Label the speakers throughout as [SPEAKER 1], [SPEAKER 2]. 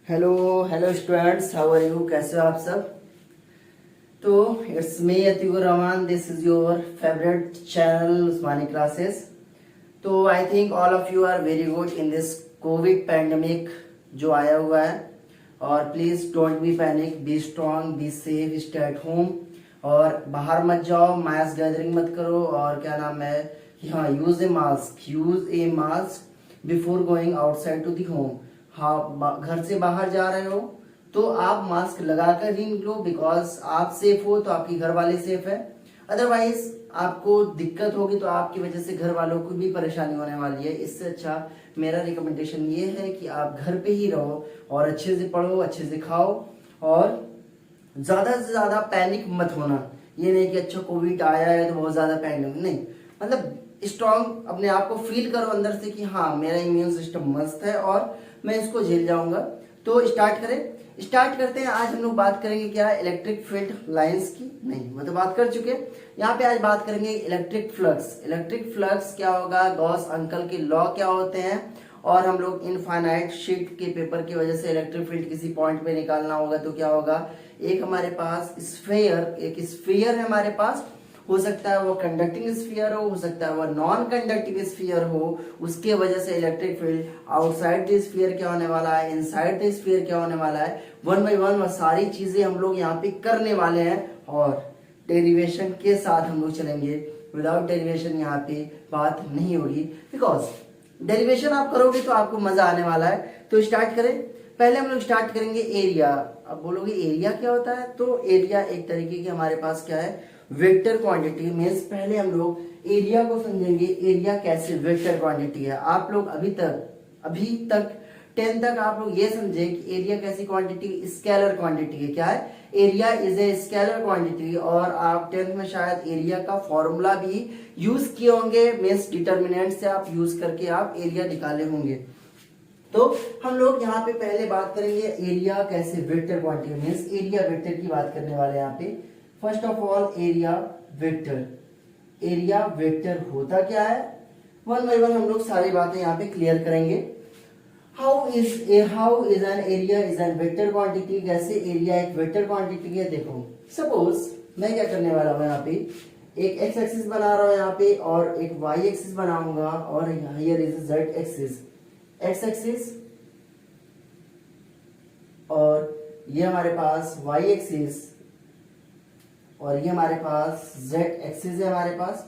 [SPEAKER 1] Hello hello students, how are you? कैसे हो आप सब? तो it's me Atiqur Rahman, this is your favourite channel Usmani classes. तो I think all of you are very good in this COVID pandemic जो आया हुआ है। और please don't be panic, be strong, be safe, stay at home. और बाहर मत जाओ, मास गैदरिंग मत करो। और क्या नाम है, हाँ, use a mask before going outside to the home. हाँ, घर से बाहर जा रहे हो तो आप मास्क लगाकर ही निकलो, बिकॉज आप सेफ हो तो आपके घर वाले सेफ है। अदरवाइज आपको दिक्कत होगी तो आपकी वजह से घर वालों को भी परेशानी होने वाली है। इससे अच्छा मेरा रिकमेंडेशन ये है कि आप घर पे ही रहो और अच्छे से पढ़ो, अच्छे से खाओ और ज्यादा से ज्यादा पैनिक मत होना। ये नहीं कि अच्छा कोविड आया है तो बहुत ज्यादा पैनिक नहीं, मतलब स्ट्रांग अपने आप को फील करो अंदर से कि हाँ, मेरा इम्यून सिस्टम मस्त है और मैं इसको झेल जाऊंगा। तो स्टार्ट करते हैं। आज हम लोग बात करेंगे क्या, इलेक्ट्रिक फील्ड लाइंस की। नहीं, वो तो बात कर चुके। यहाँ पे आज बात करेंगे इलेक्ट्रिक फ्लक्स क्या होगा, गॉस अंकल के लॉ क्या होते हैं। और हम लोग इनफाइनाइट शीट के पेपर की वजह से इलेक्ट्रिक फील्ड किसी पॉइंट पे निकालना होगा तो क्या होगा, एक हमारे पास एक स्फीयर है हमारे पास। हो सकता है वो कंडक्टिंग स्फीयर हो सकता है वो नॉन कंडक्टिंग स्फीयर हो। उसके वजह से electric field outside the sphere क्या होने वाला है, इनसाइड द स्फीयर क्या होने वाला है। वन बाय वन वो सारी चीजें हम लोग यहाँ पे करने वाले हैं और डेरिवेशन के साथ हम लोग चलेंगे। विदाउट डेरिवेशन यहाँ पे बात नहीं होगी, बिकॉज डेरिवेशन आप करोगे तो आपको मजा आने वाला है। तो स्टार्ट करें। पहले हम लोग स्टार्ट करेंगे एरिया। अब बोलोगे एरिया क्या होता है, तो एरिया एक तरीके की हमारे पास क्या है, वेक्टर क्वांटिटी। मीन्स पहले हम लोग एरिया को समझेंगे, एरिया कैसे वेक्टर क्वांटिटी है। आप लोग अभी तक 10 तक आप लोग ये समझे कि एरिया कैसी क्वांटिटी, स्केलर क्वांटिटी है। क्या है, area is a scalar quantity. और आप 10th में शायद एरिया का फॉर्मूला भी यूज किए होंगे, मीन्स डिटर्मिनेंट से आप यूज करके आप एरिया निकाले होंगे। तो हम लोग यहाँ पे पहले बात करेंगे एरिया कैसे vector quantity, means area vector की बात करने वाले हैं यहाँ पे। First of all area vector होता क्या है, वन बाय वन हम लोग सारी बातें यहाँ पे क्लियर करेंगे। How is an area is an vector quantity, कैसे एरिया एक वेक्टर क्वांटिटी है। देखो सपोज मैं क्या करने वाला हूँ, यहाँ पे एक एक्स एक्सिस बना रहा हूँ यहाँ पे और एक वाई एक्सिस बनाऊंगा और here is Z axis. X axis और ये हमारे पास वाई एक्सिस और ये हमारे पास जेड एक्सिस है हमारे पास।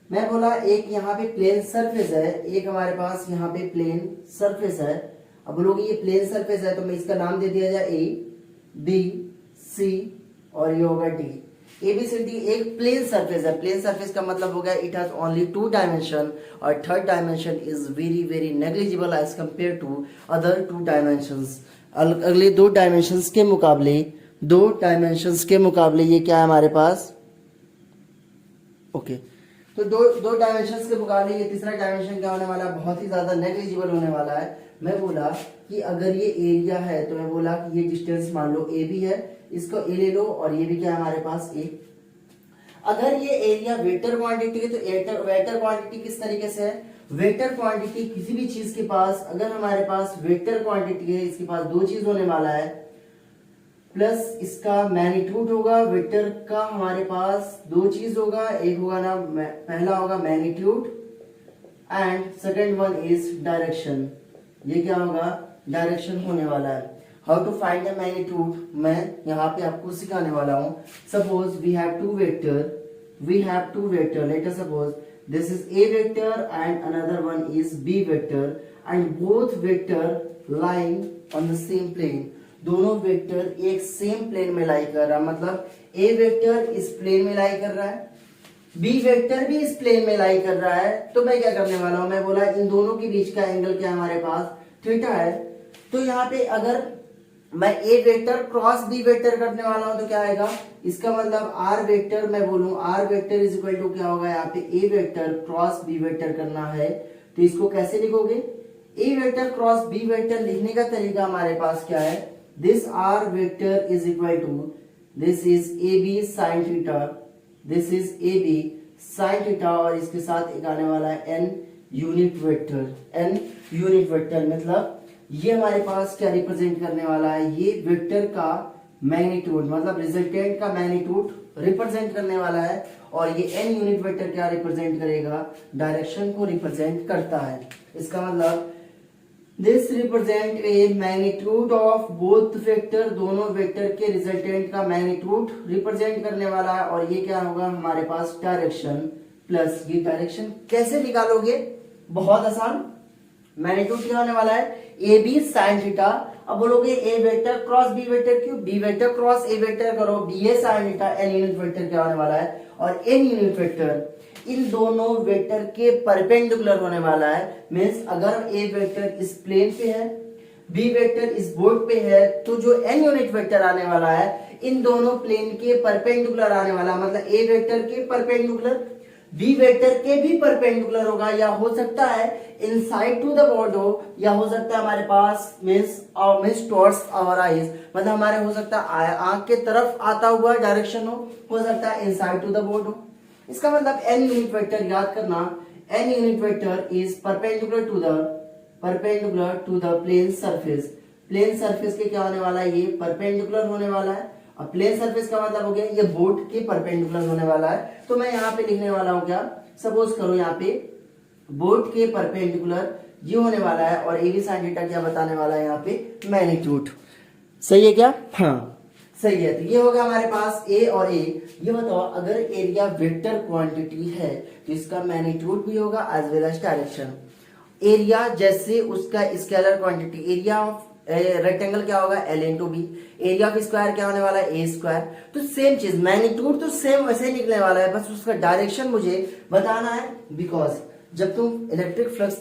[SPEAKER 1] मैं बोला एक यहाँ पे प्लेन सरफेस है, एक हमारे पास यहाँ पे प्लेन सरफेस है। अब बोलोगे ये प्लेन सरफेस है तो मैं इसका नाम दे दिया जाए ए बी सी और ये होगा D. A B C D एक प्लेन सरफेस है। प्लेन सरफेस का मतलब हो गया इट हैज ओनली 2 डायमेंशन और third dimension is very very negligible as compare to other 2 dimensions. अगले 2 डायमेंशंस के मुकाबले ये क्या है हमारे पास, ओके। तो दो डायमेंशंस के मुकाबले ये तीसरा डायमेंशन क्या होने वाला है, बहुत ही ज्यादा नेग्लिजिबल होने वाला है। मैं बोला कि अगर ये एरिया है तो मैं बोला कि ये डिस्टेंस मान लो ए भी है, इसको ए ले लो और ये भी क्या है हमारे पास ए। अगर ये एरिया वेक्टर क्वांटिटी है तो वेक्टर क्वांटिटी किस तरीके से है, वेक्टर क्वांटिटी किसी भी चीज के पास अगर हमारे पास वेक्टर क्वांटिटी है, इसके पास 2 चीज होने वाला है, प्लस इसका मैग्नीट्यूड होगा। वेक्टर का हमारे पास 2 चीज होगा, एक होगा ना, पहला होगा magnitude and second one is direction. ये क्या होगा, डायरेक्शन होने वाला है। How to find the magnitude मैं यहाँ पे आपको सिखाने वाला हूँ। Suppose we have two vector, let us suppose this is a vector and another one is b vector and both vector lying on the same plane। दोनों vector एक same plane में लाई कर रहा है, मतलब ए वेक्टर इस प्लेन में लाई कर रहा है, बी वेक्टर भी इस प्लेन में लाई कर रहा है। तो मैं क्या करने वाला हूं, मैं बोला इन दोनों के बीच का एंगल क्या हमारे पास, थीटा है। तो यहाँ पे अगर मैं ए वेक्टर क्रॉस बी वेक्टर करने वाला हूं तो क्या आएगा, इसका मतलब आर वेक्टर, मैं बोलूं R vector is equal to क्या होगा, यहाँ पे A vector cross B vector करना है तो इसको कैसे लिखोगे, A vector cross B vector लिखने का तरीका हमारे पास क्या है, this R vector is equal to this is A B sine theta, this is A B sine theta और इसके साथ एक आने वाला है एन यूनिट वेक्टर। मतलब ये हमारे पास क्या रिप्रेजेंट करने वाला है, ये वेक्टर का मैग्नीट्यूड मतलब रिजल्टेंट का मैग्नीट्यूड रिप्रेजेंट करने वाला है, और ये n यूनिट वेक्टर क्या रिप्रेजेंट करेगा, डायरेक्शन को रिप्रेजेंट करता है। इसका मतलब this represent a magnitude of both vector, दोनों वेक्टर के रिजल्टेंट का मैग्नीट्यूड रिप्रेजेंट करने वाला है, और ये क्या होगा हमारे पास डायरेक्शन प्लस ये डायरेक्शन कैसे निकालोगे, बहुत आसान, मैग्नीट्यूड क्या होने वाला है ए बी साइन थीटा। अब बोलोगे A vector cross B vector, क्यों, B vector cross A vector करो, B A sine theta, n unit vector क्या होने वाला है, और एन यूनिट वेक्टर इन दोनों वेक्टर के परपेंडिकुलर होने वाला है। मींस अगर ए वेक्टर इस प्लेन पे है, बी वेक्टर इस बोर्ड पे है, तो जो एन यूनिट वेक्टर आने वाला है इन दोनों प्लेन के परपेंडिकुलर आने वाला, मतलब ए वेक्टर के परपेंडिकुलर बी वेक्टर के भी परपेंडिकुलर होगा, या हो सकता है इनसाइड टू द बोर्ड हो, या हो सकता है हमारे पास मींस टुवर्ड्स आवर आईज, मतलब हमारे हो सकता है आंख के तरफ आता हुआ डायरेक्शन हो सकता है इनसाइड टू द बोर्ड हो। इसका मतलब एन यूनिट वेक्टर याद करना, N unit vector is perpendicular to the plane surface. Plane surface के क्या होने वाला है, ये परपेंडिकुलर होने वाला है। अब प्लेन सरफेस का मतलब हो गया ये बोर्ड के परपेंडिकुलर होने वाला है। तो मैं यहाँ पे लिखने वाला हूँ क्या, सपोज करो यहाँ पे बोर्ड के परपेंडिकुलर ये होने वाला है, और ए बी साइन थीटा क्या बताने वाला है यहाँ पे, मैग्नीट्यूड। सही है क्या, हाँ सही है। तो ये होगा हमारे पास ए और ए। ये बताओ अगर एरिया वेक्टर क्वांटिटी है तो इसका मैग्नीट्यूड भी होगा as well as direction. Area जैसे उसका scalar quantity, area of rectangle क्या होगा L into B, area of square क्या होने वाला है ए स्क्वायर। तो सेम चीज मैग्नीट्यूड तो सेम वैसे निकलने वाला है, बस उसका डायरेक्शन मुझे बताना है। बिकॉज जब तुम इलेक्ट्रिक फ्लक्स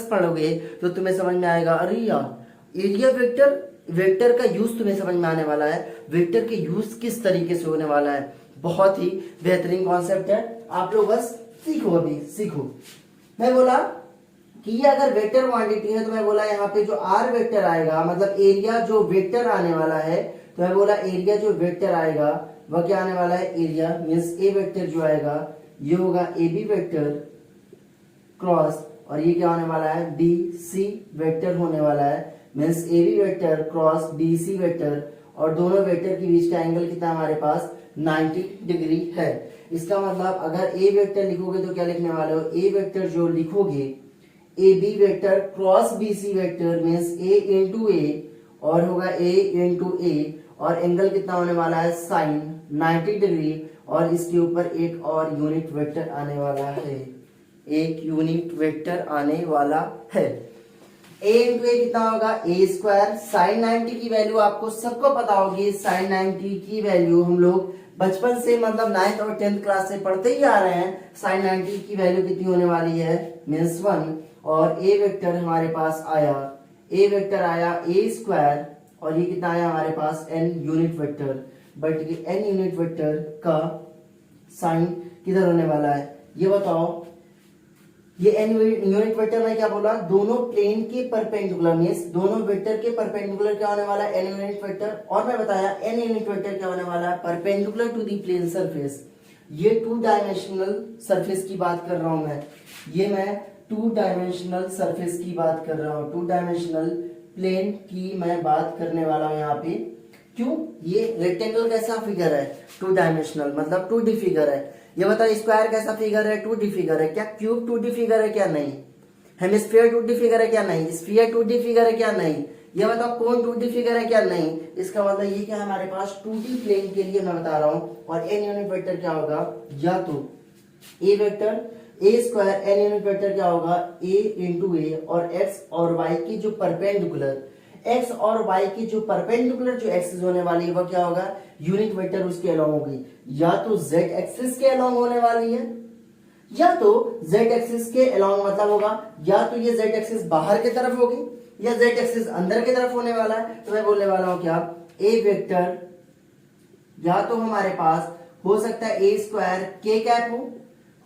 [SPEAKER 1] पढ़ोगे तो तुम्हें समझ में आएगा, अरे यार एरिया वेक्टर का यूज तुम्हें समझ में आने वाला है, वेक्टर के यूज किस तरीके से होने वाला है। बहुत ही बेहतरीन कॉन्सेप्ट है, आप लोग बस सीखो, अभी सीखो। मैं बोला कि ये अगर वेक्टर क्वांटिटी है तो मैं बोला यहाँ पे जो आर वेक्टर आएगा, मतलब एरिया जो वेक्टर आने वाला है, तो मैं बोला एरिया जो वेक्टर आएगा वह क्या आने वाला है, एरिया मींस ए वेक्टर जो आएगा ये होगा ए बी वेक्टर क्रॉस, और ये क्या होने वाला है डी सी वेक्टर होने वाला है, means A B vector cross D C vector, और दोनों वेक्टर के बीच का एंगल कितना हमारे पास 90 डिग्री है। इसका मतलब अगर ए वेक्टर लिखोगे तो क्या लिखने वाले हो, ए वेक्टर जो लिखोगे A B vector cross B C vector means A into A, और होगा ए इंटू ए, और एंगल कितना होने वाला है साइन 90 डिग्री, और इसके ऊपर एक और यूनिट वेक्टर आने वाला है, एक यूनिट वेक्टर आने वाला है। ए इंटू ए कितना होगा ए स्क्वायर, साइन 90 की वैल्यू आपको सबको पता होगी, साइन 90 की वैल्यू हम लोग बचपन से मतलब 9th और 10th क्लास से पढ़ते ही आ रहे हैं। साइन 90 की वैल्यू कितनी होने वाली है मीन्स 1, और ए वेक्टर हमारे पास आया, ए वेक्टर आया ए स्क्वायर, और ये कितना आया हमारे पास एन यूनिट वेक्टर। बट ये एन यूनिट वेक्टर का साइन किधर होने वाला है, ये बताओ। ये एन यूनिट वेक्टर में क्या बोला, दोनों प्लेन के परपेंडिकुलर मींस दोनों वेक्टर के परपेंडिकुलर क्या होने वाला है एन यूनिट वेक्टर, और मैं बताया एन यूनिट वेक्टर क्या होने वाला है perpendicular to the plane surface. ये 2 डायमेंशनल सरफेस की बात कर रहा हूं मैं 2 डायमेंशनल सरफेस की बात कर रहा हूँ, 2 डायमेंशनल प्लेन की मैं बात करने वाला हूँ यहाँ पे। क्यों, ये रेक्टेंगल कैसा फिगर है 2 डायमेंशनल मतलब 2D फिगर है। ये बताओ स्क्वायर कैसा फिगर है 2D फिगर है क्या, क्यूब 2D फिगर है क्या, नहीं। हेमिस्फीयर 2D फिगर है क्या, नहीं। स्फीयर 2D फिगर है क्या, नहीं। ये बताओ कोन 2D फिगर है क्या, नहीं। इसका मतलब ये क्या है हमारे पास 2D प्लेन के लिए मैं बता रहा हूँ। और एन यूनिट वेक्टर क्या होगा, या तो A vector A square n unit vector क्या होगा ए इंटू ए, और एक्स और वाई की जो परपेंडिकुलर एक्स और वाई की जो परपेंडिकुलर जो एक्सिस होने वाली है वह क्या होगा यूनिट वेक्टर उसके अलोंग होगी, या तो जेड एक्सिस के अलोंग होने वाली है, या तो जेड एक्सिस के अलोंग मतलब होगा या तो ये जेड एक्सिस बाहर की तरफ होगी या जेड एक्सिस अंदर की तरफ होने वाला है। तो मैं बोलने वाला हूं क्या, ए वेक्टर या तो हमारे पास हो सकता है ए स्क्वायर के कैप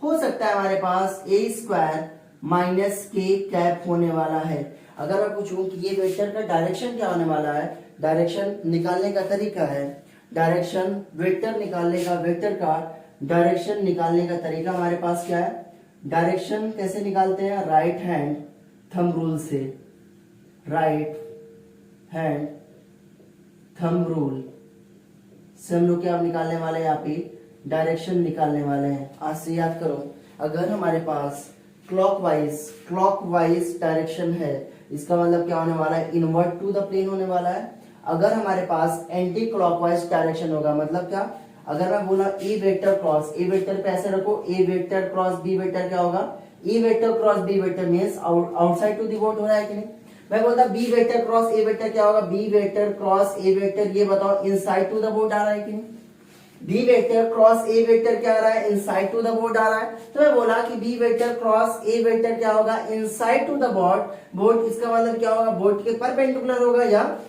[SPEAKER 1] हो सकता है हमारे पास ए स्क्वायर माइनस के कैप होने वाला है। अगर मैं पूछूं कि ये वेक्टर का डायरेक्शन क्या होने वाला है, डायरेक्शन निकालने का तरीका है, डायरेक्शन वेक्टर निकालने का, वेक्टर का डायरेक्शन निकालने का तरीका हमारे पास क्या है, डायरेक्शन कैसे निकालते हैं, राइट हैंड थंब रूल से, राइट हैंड थंब रूल से हम लोग क्या निकालने वाले हैं, यहाँ पे डायरेक्शन निकालने वाले हैं। आज से याद करो, अगर हमारे पास क्लॉकवाइज डायरेक्शन है, इसका मतलब क्या होने वाला है, इनवर्ट टू द प्लेन होने वाला है। अगर हमारे पास एंटी क्लॉकवाइज डायरेक्शन होगा, मतलब क्या, अगर मैं बोला A vector cross, A vector पे ऐसे रखो, A vector cross B vector, क्या होगा, A vector cross B vector means outside to the board हो रहा है कि नहीं। मैं बोलता B vector cross A vector, क्या होगा, B vector cross A vector, ये बताओ इनसाइड टू द बोर्ड आ रहा है कि नहीं। B vector cross A vector क्या आ रहा है, इनसाइड टू द बोर्ड आ रहा है। तो मैं बोला कि B vector cross A vector क्या होगा, इनसाइड टू द बोर्ड, इसका मतलब क्या होगा, बोर्ड के परपेंडिकुलर होगा या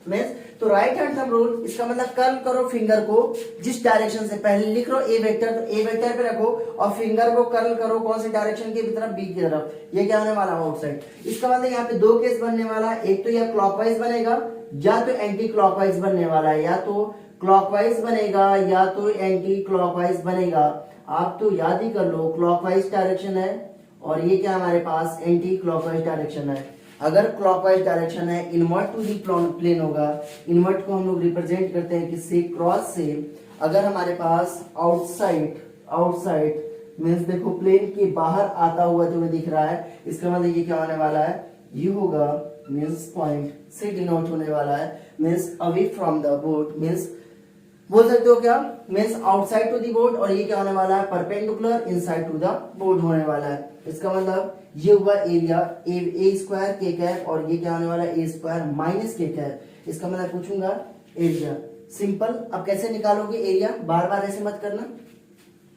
[SPEAKER 1] मींस। तो राइट हैंड थंब रूल, इसका मतलब कर्ल करो फिंगर को जिस डायरेक्शन से, पहले लिख लो ए वेक्टर, तो ए वेक्टर पे रखो और फिंगर को कर्ल करो कौन से डायरेक्शन की तरफ, बी की तरफ। ये क्या होने वाला है, आउटसाइड। इसका मतलब यहाँ पे दो केस बनने वाला है, एक तो यह क्लॉकवाइज बनेगा या तो एंटी क्लॉकवाइज बनने वाला है, या तो क्लॉकवाइज बनेगा या तो एंटी क्लॉकवाइज बनेगा। आप तो याद ही कर लो, क्लॉकवाइज डायरेक्शन है और ये क्या हमारे पास एंटी क्लॉकवाइज डायरेक्शन है। अगर क्लॉकवाइज डायरेक्शन है, इनवर्ट टू दी प्लेन होगा। इनवर्ट को हम लोग रिप्रेजेंट करते हैं किससे, क्रॉस से। अगर हमारे पास आउटसाइड मीन्स देखो प्लेन के बाहर आता हुआ तुम्हें दिख रहा है, इसका मतलब ये क्या होने वाला है, ये होगा मीन्स पॉइंट से डिनोट होने वाला है, means away from the board, means बोल सकते हो क्या, means outside to the board. और ये क्या होने वाला है, perpendicular inside to the board होने वाला है। इसका मतलब ये हुआ area A square K cap, और ये क्या होने वाला है, A square minus K cap. इसका मतलब पूछूंगा एरिया, सिंपल। अब कैसे निकालोगे एरिया, बार बार ऐसे मत करना।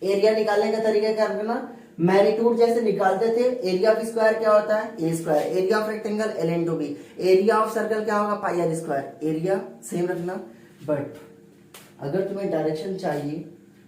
[SPEAKER 1] एरिया निकालने का तरीका क्या करना, मैग्नीट्यूड जैसे निकालते थे, एरिया ऑफ स्क्वायर क्या होता है, A square, area of rectangle L into B, area of circle क्या होगा, pi r square. Area same रखना, बट अगर तुम्हें डायरेक्शन चाहिए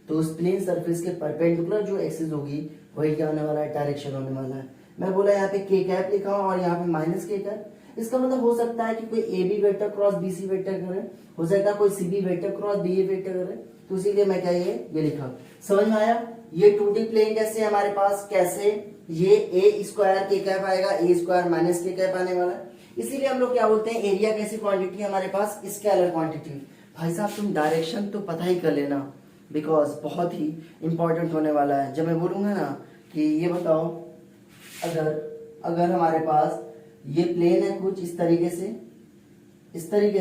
[SPEAKER 1] तो उस प्लेन सरफेस के परपेंडिकुलर जो एक्सिस होगी वही क्या होने वाला है, डायरेक्शन होने वाला है। मैं बोला यहाँ पे के कैप लिखा हूं और यहाँ पे माइनस के कैप। इसका मतलब हो सकता है कि कोई A B vector cross B C vector करे, हो सकता है कोई C B vector cross B A vector करे, तो इसीलिए मैं क्या ये लिखा। समझ में आया। ये 2D प्लेन कैसे हमारे पास, कैसे ये ए स्क्वायर के कैप आएगा, ए स्क्वायर माइनस के कैप आने वाला है। इसीलिए हम लोग क्या बोलते हैं, एरिया कैसी क्वांटिटी हमारे पास, स्केलर क्वांटिटी। भाई साहब तुम डायरेक्शन तो पता ही कर लेना, बिकॉज बहुत ही इंपॉर्टेंट होने वाला है। जब मैं बोलूंगा ना कि ये बताओ, अगर हमारे पास ये प्लेन है कुछ इस तरीके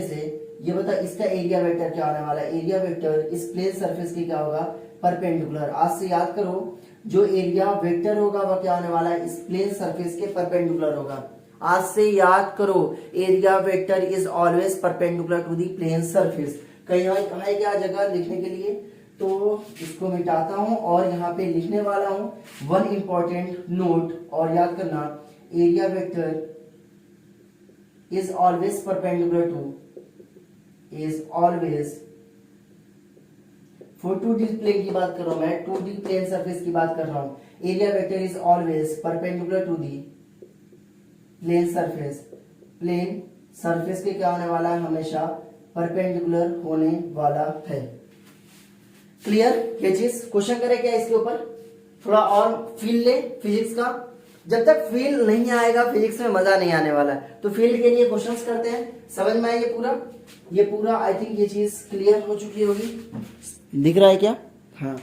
[SPEAKER 1] से, ये बता इसका एरिया वेक्टर क्या होने वाला है, एरिया वेक्टर इस प्लेन सरफेस की क्या होगा, परपेंडिकुलर। आज से याद करो, जो एरिया वेक्टर होगा वह क्या होने वाला है, इस प्लेन सरफेस के परपेंडिकुलर होगा। आज से याद करो, area vector is always perpendicular to the plane surface. कहीं है क्या जगह लिखने के लिए, तो इसको मिटाता हूं और यहाँ पे लिखने वाला हूं वन इंपॉर्टेंट नोट, और याद करना, area vector is always perpendicular to, is always, for 2D plane की बात कर रहा हूं मैं, 2D प्लेन सरफेस की बात कर रहा हूं। Area vector is always perpendicular to the plane surface के क्या होने वाला है, हमेशा परपेंडिकुलर होने वाला है। क्लियर ये चीज। क्वेश्चन करे क्या इसके ऊपर, थोड़ा और फील ले फिजिक्स का। जब तक फील नहीं आएगा फिजिक्स में मजा नहीं आने वाला है। तो फील्ड के लिए क्वेश्चंस करते हैं। समझ में आया ये पूरा आई थिंक ये चीज क्लियर हो चुकी होगी। दिख रहा है क्या, हाँ।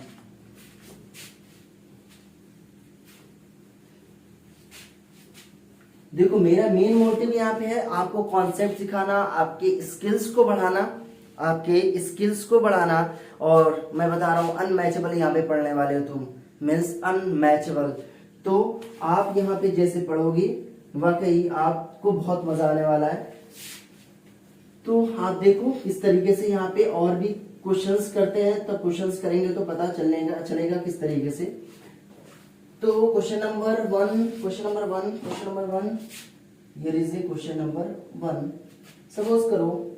[SPEAKER 1] देखो मेरा मेन मोटिव यहाँ पे है आपको कॉन्सेप्ट सिखाना, आपके स्किल्स को बढ़ाना, और मैं बता रहा हूँ अनमैचेबल यहाँ पे पढ़ने वाले हो तुम, मीन्स अनमैचेबल। तो आप यहाँ पे जैसे पढ़ोगे वाकई आपको बहुत मजा आने वाला है। तो आप देखो इस तरीके से यहाँ पे और भी क्वेश्चंस करते हैं, तब क्वेश्चंस करेंगे तो पता चलेगा किस तरीके से। तो question number one, here is question number 1। Suppose करो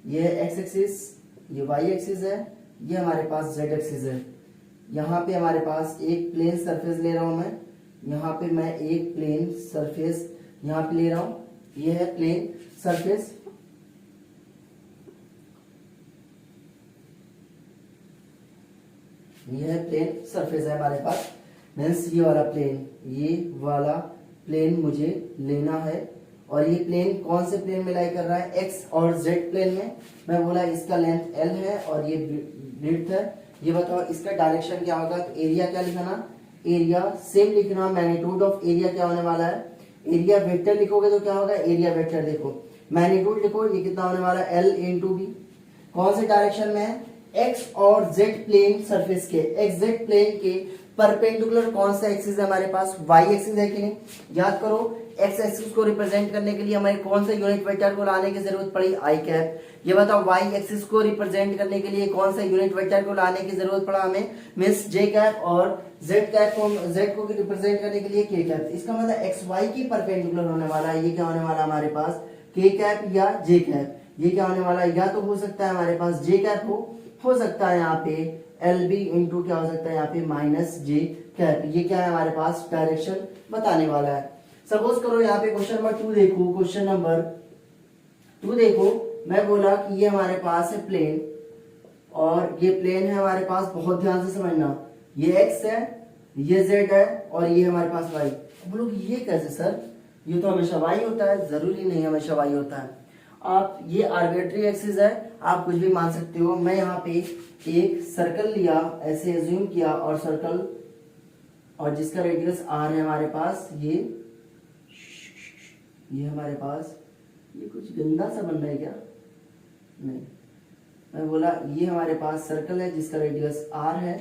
[SPEAKER 1] ये एक्स एक्सिस, ये वाई एक्सिस है, ये हमारे पास जेड एक्सिस है। यहाँ पे हमारे पास एक प्लेन सरफेस ले रहा हूं मैं, यहाँ पे मैं एक प्लेन सरफेस यहाँ पे ले रहा हूं, ये है प्लेन सरफेस। ये है प्लेन सरफेस है हमारे पास, मीन्स ये वाला प्लेन, ये वाला प्लेन मुझे लेना है। और ये प्लेन कौन से प्लेन में लाई कर रहा है, एक्स और जेड प्लेन में। मैं बोला इसका लेंथ एल है और ये ब्रेड्थ है। ये बताओ इसका डायरेक्शन क्या होगा, तो एरिया क्या लिखना, एरिया सेम लिखना, मैग्नीट्यूड ऑफ एरिया क्या होने वाला है, एरिया वेक्टर लिखोगे तो क्या होगा, एरिया वेक्टर देखो, मैग्नीट्यूड लिखो, ये कितना होने वाला है, एल इंटू बी। कौन से डायरेक्शन में है, एक्स और जेड प्लेन सरफेस के, एक्स जेड प्लेन के परपेंडिकुलर कौन सा एक्सिस है हमारे पास, वाई एक्सिस है कि नहीं। याद करो एक्स एक्सिस को रिप्रेजेंट करने के लिए हमें कौन सा यूनिट वेक्टर को लाने की जरूरत पड़ी, आई कैप। ये बताओ वाई एक्सिस को रिप्रेजेंट करने के लिए कौन सा यूनिट वेक्टर को लाने की जरूरत पड़ा हमें, मींस जे कैप, और जेड कैप को, जेड को रिप्रेजेंट करने के लिए के कैप। इसका मतलब एक्स वाई की परपेंडिकुलर होने वाला है, ये क्या होने वाला हमारे पास, के कैप या जे कैप। ये क्या होने वाला है, या तो हो सकता है हमारे पास जे कैप हो सकता है यहाँ पे एल बी इंटू क्या हो सकता है यहाँ पे माइनस जे कैप। ये क्या है हमारे पास, डायरेक्शन बताने वाला है। सपोज करो यहाँ पे क्वेश्चन नंबर 2 देखो, क्वेश्चन नंबर 2 देखो, मैं बोला कि ये हमारे पास है प्लेन, और ये प्लेन है हमारे पास, बहुत ध्यान से समझना, ये एक्स है, ये जेड है, और ये हमारे पास वाई। बोलो ये कैसे सर, ये तो हमेशा वाई होता है, जरूरी नहीं हमेशा वाई होता है। आप ये आर्बिट्री एक्सिस है, आप कुछ भी मान सकते हो। मैं यहाँ पे एक सर्कल लिया, ऐसे एज्यूम किया, और सर्कल, और जिसका रेडियस आर है हमारे पास, ये हमारे पास, ये कुछ गंदा सा बन रहा है क्या, नहीं, मैं बोला ये हमारे पास सर्कल है जिसका रेडियस आर है,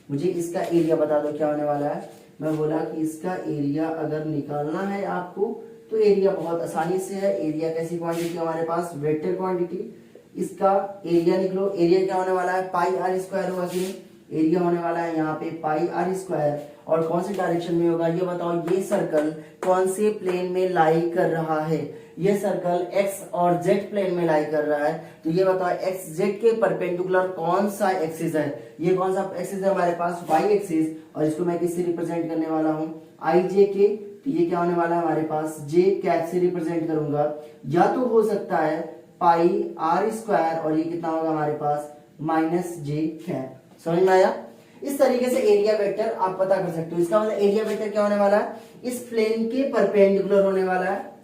[SPEAKER 1] मुझे इसका एरिया बता दो क्या होने वाला है। मैं बोला कि इसका एरिया अगर निकालना है आपको, तो एरिया बहुत आसानी से है। एरिया कैसी क्वांटिटी हमारे पास, वेक्टर क्वांटिटी। इसका एरिया निकलो, एरिया क्या होने वाला है, पाई आर स्क्वायर होगा कि नहीं, एरिया होने वाला है यहाँ पे पाई आर स्क्वायर। और कौन से डायरेक्शन में होगा, ये बताओ, ये सर्कल कौन से प्लेन में लाई कर रहा है, ये सर्कल एक्स और जेड प्लेन में लाई कर रहा है। तो ये बताओ एक्स जेड के परपेंडिकुलर कौन सा एक्सिस है, ये कौन सा एक्सिस है हमारे पास, वाई एक्सिस। और इसको मैं किससे रिप्रेजेंट करने वाला हूँ, आई जे के। तो ये क्या होने वाला है हमारे पास, जे कैप से रिप्रेजेंट करूंगा। या तो हो सकता है पाई आर स्क्वायर, और ये कितना होगा हमारे पास, माइनस जे कैप। समझ में आया। इस तरीके से एरिया वेक्टर आप पता कर सकते हो। इसका मतलब एरिया वेक्टर क्या होने वाला है, इस प्लेन के परपेंडिकुलर होने वाला है,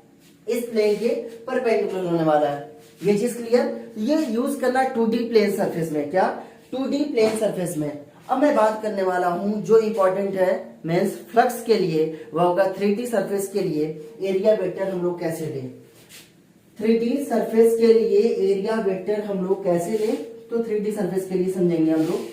[SPEAKER 1] इस प्लेन के परपेंडिकुलर होने वाला है। ये चीज क्लियर। ये यूज करना 2D प्लेन सरफेस में, क्या 2D प्लेन सरफेस में। अब मैं बात करने वाला हूं जो इंपॉर्टेंट है मींस फ्लक्स के लिए, वह होगा 3D सरफेस के लिए एरिया वेक्टर हम लोग कैसे लें। 3D सरफेस के लिए एरिया वेक्टर हम लोग कैसे लें, तो 3D सरफेस के लिए समझेंगे हम लोग।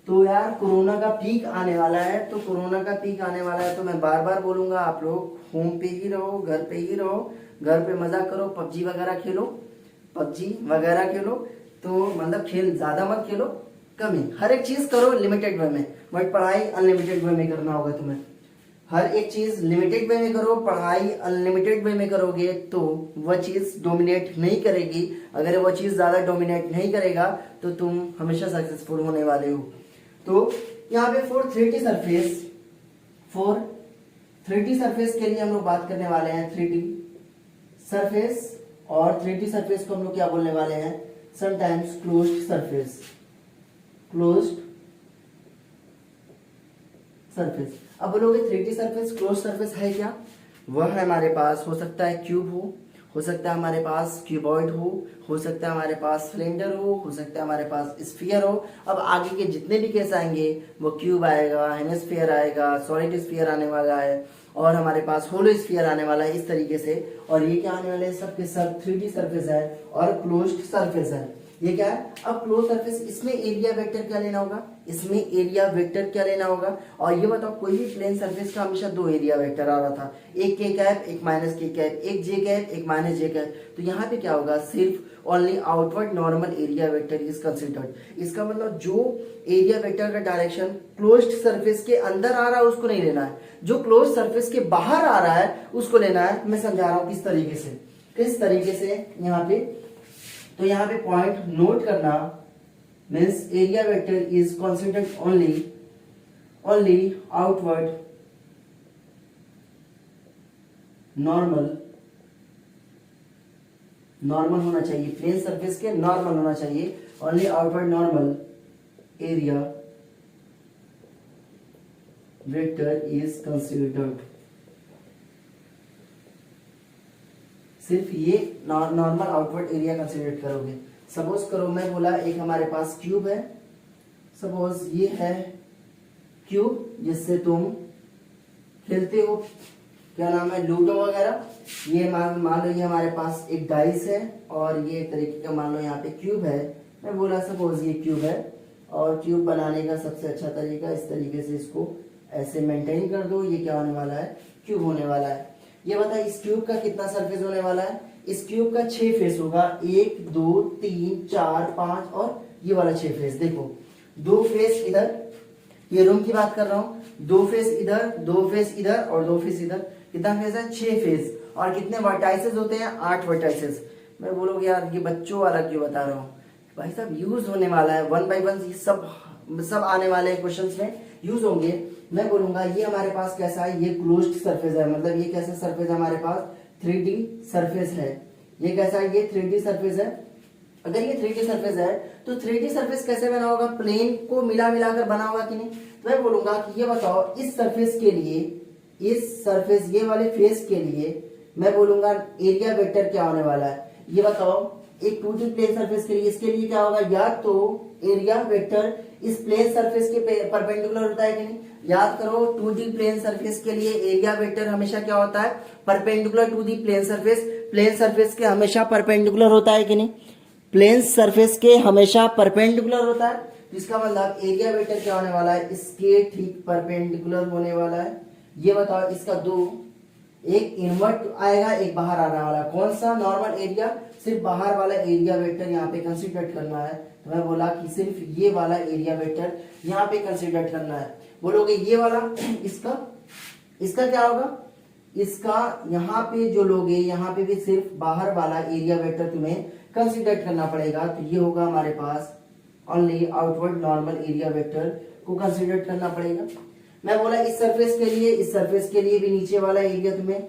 [SPEAKER 1] तो यार कोरोना का पीक आने वाला है, तो कोरोना का पीक आने वाला है, तो मैं बार बार बोलूंगा आप लोग होम पे ही रहो, घर पे ही रहो, घर पे मजा करो, पबजी वगैरह खेलो, पबजी वगैरह खेलो। तो मतलब खेल ज्यादा मत खेलो, कम ही, हर एक चीज करो लिमिटेड वे में, बट पढ़ाई अनलिमिटेड वे में करना होगा तुम्हें। हर एक चीज लिमिटेड वे में करो, पढ़ाई अनलिमिटेड वे में करोगे तो वह चीज डोमिनेट नहीं करेगी। अगर वह चीज ज्यादा डोमिनेट नहीं करेगा तो तुम हमेशा सक्सेसफुल होने वाले हो। तो यहाँ पे फॉर 3D सरफेस के लिए हम लोग बात करने वाले हैं 3D सरफेस। और 3D सरफेस को हम लोग क्या बोलने वाले हैं, sometimes closed surface, closed surface. अब बोलोगे 3D सरफेस क्लोज सरफेस है क्या, वह है हमारे पास, हो सकता है क्यूब हो सकता है हमारे पास क्यूबॉइड हो सकता है हमारे पास सिलेंडर हो सकता है हमारे पास स्फीयर हो। अब आगे के जितने भी केस आएंगे वो क्यूब आएगा, हेमिस्फीयर आएगा, सॉलिड स्फीयर आने वाला है, और हमारे पास होलो स्फीयर आने वाला है, इस तरीके से। और ये क्या आने वाले हैं, सब के सब 3D सरफेस है और क्लोज्ड सरफेस है। ये क्या है, अब क्लोज सरफेस, इसमें एरिया वेक्टर क्या लेना होगा, इसमें एरिया वेक्टर क्या लेना होगा। और ये बताओ कोई भी प्लेन सरफेस का हमेशा 2 एरिया वेक्टर आ रहा था, एक के कैप एक माइनस के कैप, एक जे कैप एक माइनस जे कैप। तो यहाँ पे क्या होगा, सिर्फ only outward normal area vector is considered. इसका मतलब जो एरिया वेक्टर का डायरेक्शन क्लोज्ड सरफेस के अंदर आ रहा है उसको नहीं लेना है, जो क्लोज सरफेस के बाहर आ रहा है उसको लेना है। मैं समझा रहा हूं किस तरीके से यहाँ पे। तो यहाँ पे पॉइंट नोट करना, means area vector is considered only outward normal होना चाहिए, प्लेन सरफेस के नॉर्मल होना चाहिए। only outward normal area vector is considered। सिर्फ ये नॉर्मल आउटवर्ड एरिया कंसिडर करोगे। सपोज करो मैं बोला एक हमारे पास क्यूब है, सपोज ये है क्यूब जिससे तुम खेलते हो, क्या नाम है, लूडो वगैरह। ये मान लो ये हमारे पास एक डाइस है और ये एक तरीके का मान लो यहाँ पे क्यूब है। मैं बोला सपोज ये क्यूब है और क्यूब बनाने का सबसे अच्छा तरीका इस तरीके से इसको ऐसे मेंटेन कर दो। ये क्या होने वाला है, क्यूब होने वाला है। ये बता इस क्यूब का कितना सरफेस होने वाला है। इस क्यूब का 6 फेस होगा, 1 2 3 4 5 और ये वाला 6 फेस। देखो 2 फेस इधर, ये रूम की बात कर रहा हूँ, 2 फेस इधर, 2 फेस इधर और 2 फेस इधर। कितना फेस है, 6 फेस। और कितने वर्टाइसेस होते हैं, 8 वर्टाइसेस। मैं बोलोगे यार ये बच्चों वाला क्यों बता रहा हूँ, भाई साहब यूज होने वाला है 1 बाय 1, ये सब आने वाले क्वेश्चंस में यूज होंगे। मैं बोलूंगा ये हमारे पास कैसा है, ये क्लोज्ड सरफेस है, मतलब ये कैसा सरफेस है हमारे पास, 3D सरफेस है। ये कैसा है, ये 3D सरफेस है। अगर ये 3D सरफेस है तो 3D सरफेस कैसे बना होगा, प्लेन को मिला मिलाकर बना होगा कि नहीं। तो मैं बोलूंगा कि ये बताओ इस सरफेस के लिए, इस सरफेस ये वाले फेस के लिए मैं बोलूंगा एरिया वेक्टर क्या होने वाला है। ये बताओ एक 2D प्लेन सरफेस के लिए, इसके लिए क्या होगा, या तो एरिया वेक्टर इस प्लेन सरफेस के परपेंडिकुलर होता है कि नहीं। याद करो 2D प्लेन सरफेस के लिए एरिया वेक्टर हमेशा क्या होता है, perpendicular to the plane surface. Plane surface के हमेशा परपेंडिकुलर होता है कि नहीं, प्लेन सरफेस के हमेशा परपेंडिकुलर होता है। इसका मतलब एरिया वेक्टर क्या होने वाला है, इसके ठीक परपेंडिकुलर होने वाला है। ये बताओ इसका दो, एक इनवर्ट आएगा एक बाहर आने वाला, कौन सा, नॉर्मल एरिया, सिर्फ बाहर वाला एरिया वेक्टर यहाँ पे कंसीडर करना है। तो मैं बोला कि सिर्फ ये वाला एरिया वेक्टर यहाँ पे कंसीडर करना है। बोलोगे ये वाला, इसका क्या होगा, इसका यहाँ पे जो लोगे यहाँ पे भी सिर्फ बाहर वाला एरिया वेक्टर तुम्हें कंसीडर करना पड़ेगा। तो ये होगा हमारे पास only outward normal area vector को कंसीडर करना पड़ेगा। मैं बोला इस सरफेस के लिए, इस सरफेस के लिए भी नीचे वाला एरिया तुम्हें,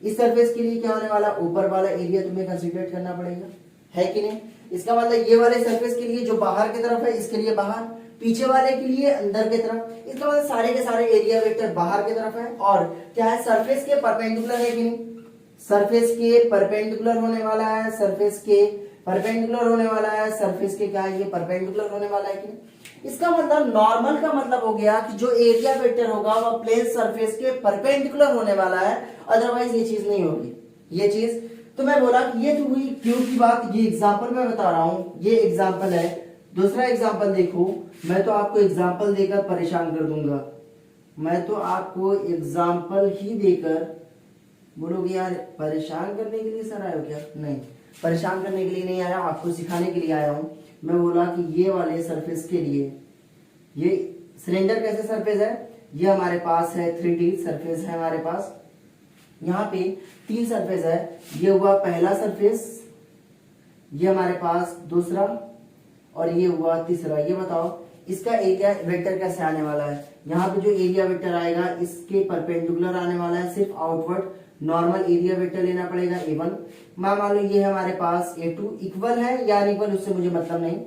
[SPEAKER 1] इस सरफेस के लिए क्या होने वाला, ऊपर वाला एरिया तुम्हें कंसीडर करना पड़ेगा, है कि नहीं। इसका मतलब ये वाले सरफेस के लिए जो बाहर की तरफ है इसके लिए बाहर, पीछे वाले के लिए अंदर की तरफ। इसका मतलब सारे के सारे एरिया वेक्टर बाहर की तरफ है और क्या है, सरफेस के परपेंडिकुलर है कि नहीं, सरफेस के परपेंडिकुलर होने वाला है, सरफेस के परपेंडिकुलर होने वाला है, सरफेस के क्या है, ये परपेंडिकुलर होने वाला है कि नहीं। इसका मतलब नॉर्मल का मतलब हो गया कि जो एरिया वेक्टर होगा वह प्लेन सरफेस के परपेंडिकुलर होने वाला है, अदरवाइज ये चीज नहीं होगी, ये चीज। तो मैं बोला कि ये तो हुई क्यों की बात, ये एग्जांपल मैं बता रहा हूं, ये एग्जांपल है। दूसरा एग्जांपल देखो, मैं तो आपको एग्जांपल देकर परेशान कर दूंगा, मैं तो आपको एग्जांपल ही देकर, बोलोगे यार परेशान करने के लिए सर आए हो क्या, नहीं परेशान करने के लिए नहीं आया, आपको सिखाने के लिए आया हूं। मैं बोला कि ये वाले सरफेस के लिए, ये सिलेंडर कैसे सरफेस है, ये हमारे पास है 3D सरफेस है हमारे पास, यहाँ पे 3 सरफेस है। ये हुआ पहला सरफेस, ये हमारे पास दूसरा और ये हुआ तीसरा। ये बताओ इसका एरिया वेक्टर कैसे आने वाला है, यहाँ पे जो एरिया वेक्टर आएगा इसके परपेंडिकुलर आने वाला है, सिर्फ आउटवर्ड नॉर्मल एरिया वेक्टर लेना पड़ेगा A1। मान लो ये हमारे पास A2 इक्वल है या अनइक्वल उससे मुझे मतलब नहीं,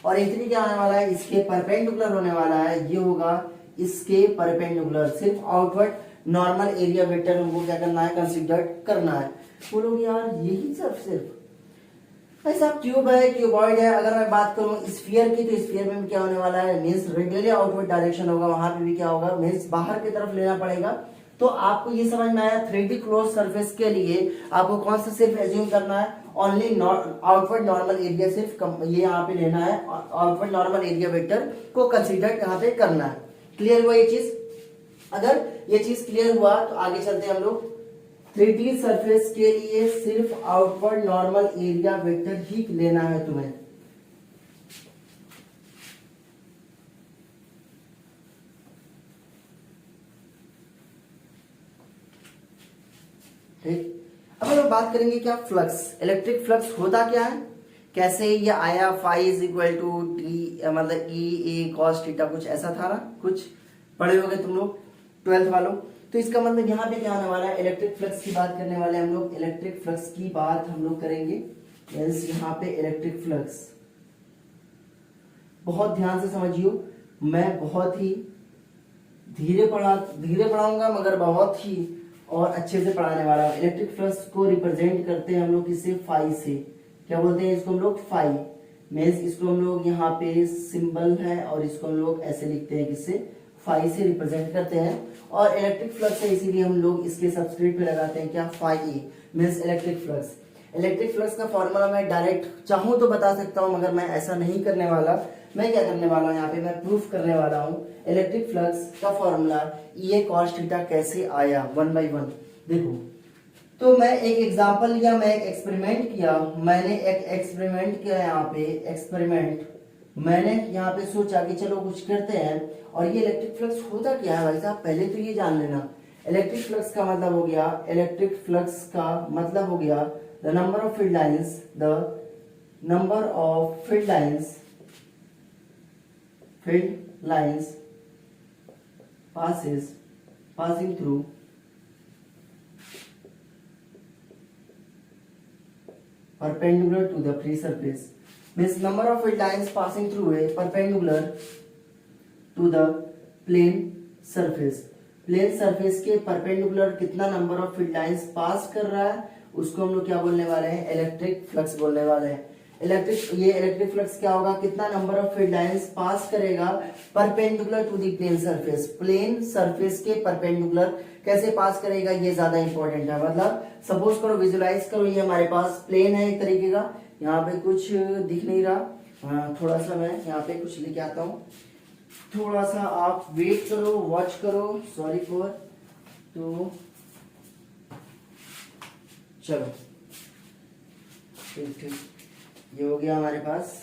[SPEAKER 1] और A3 क्या आने वाला है, इसके परपेंडिकुलर होने वाला है, ये होगा इसके परपेंडिकुलर, सिर्फ आउटवर्ड नॉर्मल एरिया वेक्टर हमको क्या करना है, कंसीडर करना है। बोलोगे यार यही सिर्फ ऐसा ट्यूब है, क्यूबॉइड है। अगर मैं बात करूं स्फीयर की, तो स्फीयर में भी क्या होने वाला है, मींस रेडियली आउटवर्ड डायरेक्शन होगा, वहां पे भी क्या होगा, मींस बाहर की तरफ लेना पड़ेगा। तो आपको ये समझ में आया 3D क्लोज सरफेस के लिए आपको कौन सा सिर्फ एज्यूम करना है, ओनली आउटवर्ड नॉर्मल एरिया, सिर्फ ये यहाँ पे लेना है, आउटवर्ड नॉर्मल एरिया वेक्टर को कंसीडर यहाँ पे करना है। क्लियर हुआ ये चीज, अगर ये चीज क्लियर हुआ तो आगे चलते हैं हम लोग। 3D सरफेस के लिए सिर्फ आउटवर्ड नॉर्मल एरिया वेक्टर ही लेना है तुम्हें। ठीक, अब हम लोग बात करेंगे क्या, फ्लक्स, इलेक्ट्रिक फ्लक्स होता क्या है, कैसे ये आया, phi is equal to D, मतलब ई ए कॉस थीटा, कुछ ऐसा था ना, कुछ पढ़े होगे तुम लोग 12th वालों। तो इसका मतलब यहाँ पे क्या होने वाला है, इलेक्ट्रिक फ्लक्स की बात करने वाले हम लोग, इलेक्ट्रिक फ्लक्स की बात हम लोग करेंगे। यहाँ पे इलेक्ट्रिक फ्लक्स, बहुत ध्यान से समझियो, मैं बहुत ही धीरे पढ़ाऊंगा मगर बहुत ही और अच्छे से पढ़ाने वाला हूँ। इलेक्ट्रिक फ्लक्स को रिप्रेजेंट करते हैं हम लोग किससे, फाई से। क्या बोलते हैं इसको हम लोग, फाई। मीन्स इसको हम लोग यहाँ पे सिंबल है और इसको हम लोग ऐसे लिखते हैं किससे, फाई से रिप्रेजेंट करते हैं। और इलेक्ट्रिक फ्लक्स है इसीलिए हम लोग इसके सब्सक्रिप्ट पे लगाते हैं क्या, phi E, means electric flux. Electric flux का फॉर्मूला मैं डायरेक्ट चाहूं तो बता सकता हूं, मगर मैं ऐसा नहीं करने वाला। मैं क्या करने वाला हूं, यहाँ पे मैं प्रूफ करने वाला हूं इलेक्ट्रिक फ्लक्स का फॉर्मूला ई कॉस थीटा कैसे आया, वन बाई वन। देखो, तो मैं एक एग्जांपल लिया, मैं एक एक्सपेरिमेंट किया, मैंने एक एक्सपेरिमेंट किया यहाँ पे, एक्सपेरिमेंट मैंने यहाँ पे सोचा कि चलो कुछ करते हैं। और ये इलेक्ट्रिक फ्लक्स होता क्या है भाई साहब, पहले तो ये जान लेना। इलेक्ट्रिक फ्लक्स का मतलब हो गया, इलेक्ट्रिक फ्लक्स का मतलब हो गया the number of field lines, the number of field lines passing through perpendicular to the free surface, means number of field lines passing through a perpendicular to the plane surface। Plane surface के perpendicular कितना number of field lines pass कर रहा है, उसको हम लोग क्या बोलने वाले हैं, इलेक्ट्रिक फ्लक्स बोलने वाले हैं। इलेक्ट्रिक फ्लक्स क्या होगा, कितना number of field lines pass करेगा perpendicular to the plane surface. Plane surface के परपेंडिकुलर कैसे पास करेगा, ये ज्यादा इंपॉर्टेंट है। मतलब सपोज करो, विजुलाइज करो, ये हमारे पास प्लेन है एक तरीके का, यहाँ पे कुछ दिख नहीं रहा, थोड़ा सा मैं यहाँ पे कुछ लेके आता हूँ, थोड़ा सा आप वेट करो, वॉच करो, सॉरी फॉर। तो चलो ठीक, ये हो गया हमारे पास।